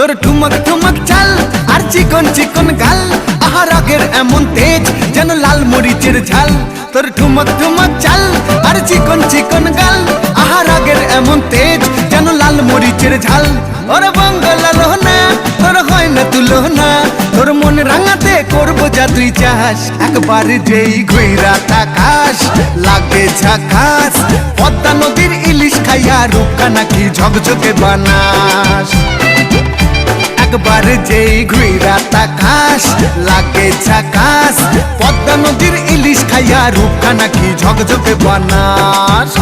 তোর ঠুমক ঠুমক চাল আর চিকন চিকন গাল, আহা রাগের এমন তেজ যেন লাল মরিচের ঝাল। তোর ঠুমক ঠুমক চাল আর চিকন চিকন গাল, আহা রাগের এমন তেজ যেন লাল মরিচের ঝাল। ওর বাংলা লোহনা তোর হয় না তুলনা, তোর মন রাঙাতে করবো যা তুই চাস। একবার যেই ঘুইরা তাকাস লাগে ঝাকাস, পদ্মা নদীর ইলিশ খাইয়া রূপকা নাকি ঝকঝকে বানাস। একবার যেই ঘুইরা তাকাস লাগে ঝাকাস, পদ্মা নদীর ইলিশ খাইয়া রূপকা নাকি ঝকঝকে বানাস।